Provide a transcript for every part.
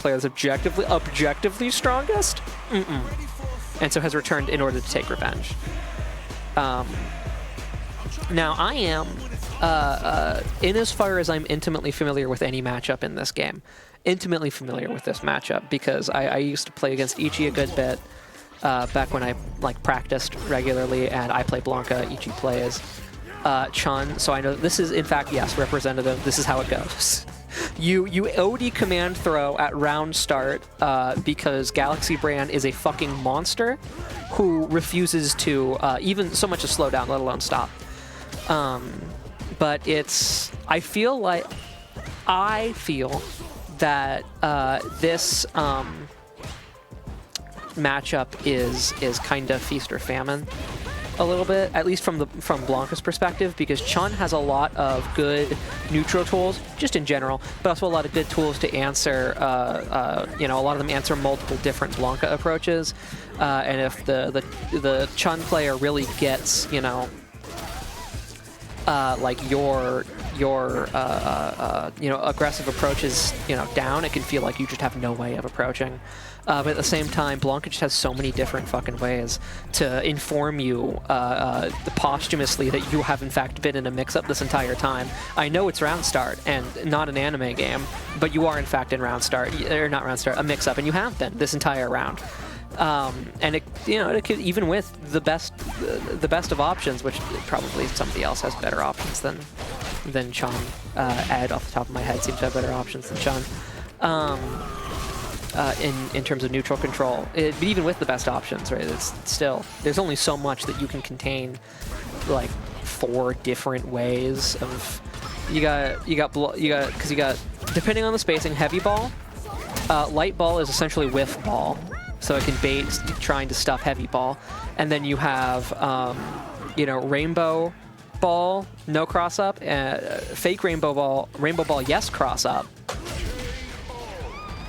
player that's objectively strongest. And so has returned in order to take revenge. Now I am, in as far as I'm intimately familiar with any matchup in this game, intimately familiar with this matchup because I used to play against Ichi a good bit back when I like practiced regularly, and I play Blanka, Ichi plays Chun, so I know this is in fact, yes, representative. This is how it goes. You OD command throw at round start because GalaxyBrAn is a fucking monster who refuses to even so much as slow down, let alone stop. But it's, I feel that this matchup is kind of feast or famine a little bit, at least from Blanka's perspective, because Chun has a lot of good neutral tools, just in general, but also a lot of good tools to answer, you know, a lot of them answer multiple different Blanka approaches, and if the Chun player really gets, you know, like your you know, aggressive approaches, you know, down, it can feel like you just have no way of approaching. But at the same time, Blanka just has so many different fucking ways to inform you posthumously that you have in fact been in a mix-up this entire time. I know it's round start and not an anime game, but you are in fact in round start, or not round start, a mix-up, and you have been this entire round. And it, you know, it could, even with the best of options, which probably somebody else has better options than Chun. Ed, off the top of my head, seems to have better options than Chun. In terms of neutral control, but even with the best options, right? It's still, there's only so much that you can contain, like 4 different ways of. You got depending on the spacing, heavy ball, light ball is essentially whiff ball. So it can bait trying to stuff heavy ball, and then you have, you know, rainbow ball, no cross up, fake rainbow ball, yes cross up.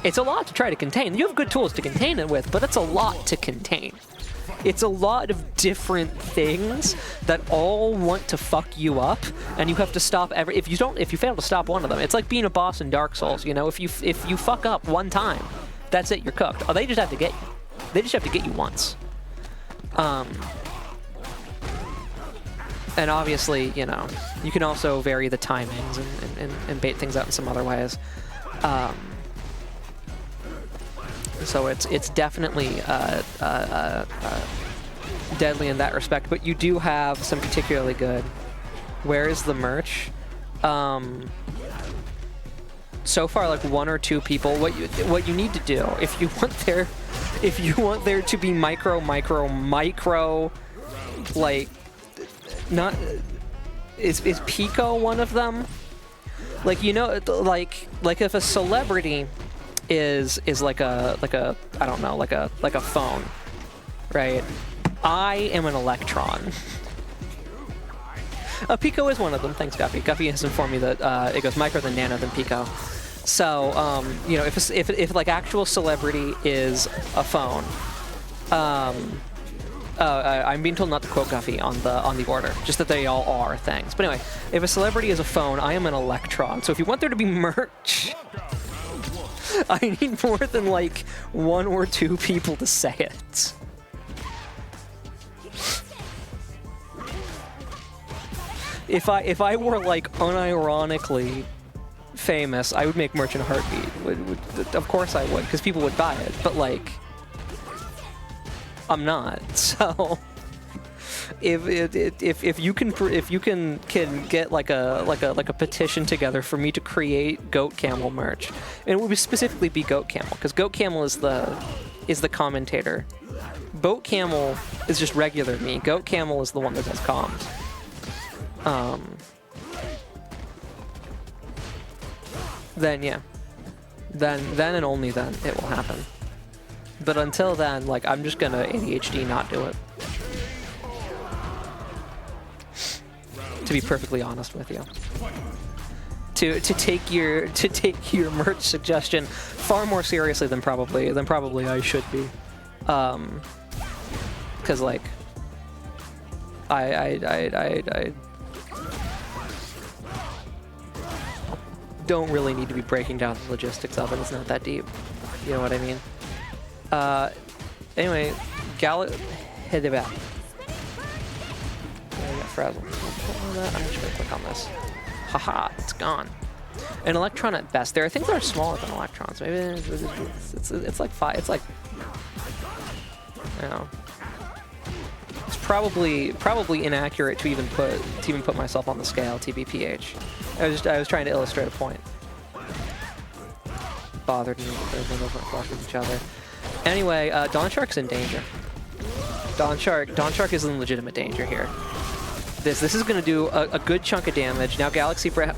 It's a lot to try to contain. You have good tools to contain it with, but it's a lot to contain. It's a lot of different things that all want to fuck you up, and you have to stop every. If you fail to stop one of them, it's like being a boss in Dark Souls. You know, if you fuck up one time, that's it, you're cooked. Oh, they just have to get you. They just have to get you once. And obviously, you know, you can also vary the timings and bait things out in some other ways. So it's definitely deadly in that respect. But you do have some particularly good. Where is the merch? So far, like 1 or 2 people. What you need to do if you want there to be micro, like, not is Pico one of them? Like, you know, like if a celebrity is like a I don't know, like a phone, right? I am an electron. Pico is one of them. Thanks, Guppy. Guppy has informed me that it goes micro, then nano, then Pico. So, you know, if like actual celebrity is a phone, I'm being told not to quote Guffy on the order, just that they all are things. But anyway, if a celebrity is a phone, I am an electron. So if you want there to be merch, I need more than like 1 or 2 people to say it. If I were like unironically famous, I would make merch in a heartbeat. Of course I would, because people would buy it. But like, I'm not. So if you can get like a petition together for me to create Goat Camel merch, and it would specifically be Goat Camel, because Goat Camel is the commentator. Boat Camel is just regular me. Goat Camel is the one that does comms. Then yeah, then and only then it will happen. But until then, like, I'm just gonna ADHD not do it. To be perfectly honest with you. To take your merch suggestion far more seriously than probably I should be. 'Cause like I don't really need to be breaking down the logistics of it. It's not that deep. You know what I mean? Anyway, hit it back. I got frazzled. I'm just gonna click on this. Haha, it's gone. An electron at best. I think they're smaller than electrons. Maybe it's like 5. It's like, you know, it's probably inaccurate to even put myself on the scale. TBPH. I was trying to illustrate a point. Bothered me. Those windows weren't flush with each other. Anyway, DonShark's in danger. DonShark is in legitimate danger here. This is going to do a good chunk of damage. Now GalaxyBrAn...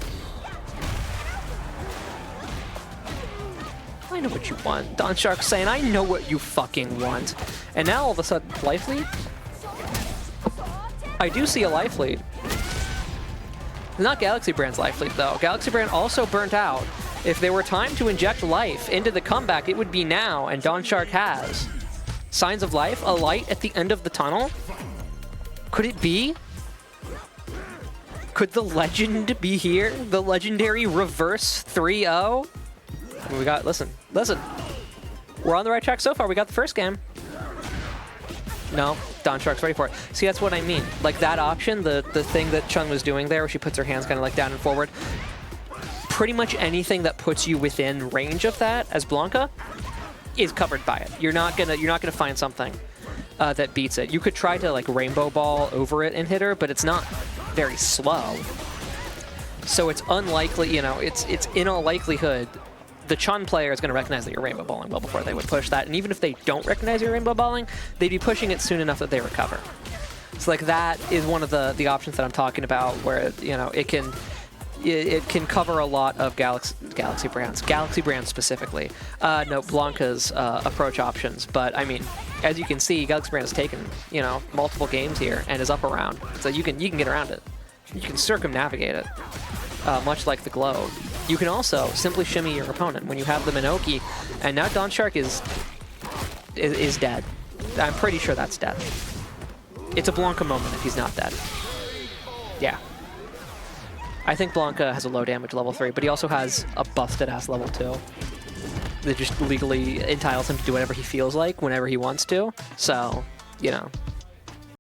I know what you want. DonShark's saying, I know what you fucking want. And now all of a sudden, life lead? I do see a life lead. Not GalaxyBrAn's life lead, though. GalaxyBrAn also burnt out. If there were time to inject life into the comeback, it would be now, and DonShark has. Signs of life? A light at the end of the tunnel? Could it be? Could the legend be here? The legendary reverse 3-0? We got, listen. We're on the right track so far. We got the first game. No, DonShark's ready for it. See, that's what I mean. Like that option, the thing that Chun was doing there, where she puts her hands kind of like down and forward. Pretty much anything that puts you within range of that as Blanka is covered by it. You're not gonna find something that beats it. You could try to like rainbow ball over it and hit her, but it's not very slow. So it's unlikely, you know, it's in all likelihood the Chun player is going to recognize that you're rainbow balling well before they would push that. And even if they don't recognize you're rainbow balling, they'd be pushing it soon enough that they recover. So like that is one of the options that I'm talking about, where, you know, it can cover a lot of GalaxyBrAn specifically. No, Blanka's approach options. But I mean, as you can see, GalaxyBrAn has taken, you know, multiple games here and is up around. So you can get around it. You can circumnavigate it, much like the globe. You can also simply shimmy your opponent when you have the Minoki, and now DonShark is dead. I'm pretty sure that's dead. It's a Blanka moment if he's not dead. Yeah. I think Blanka has a low damage level 3, but he also has a busted ass level 2 that just legally entitles him to do whatever he feels like whenever he wants to. So, you know.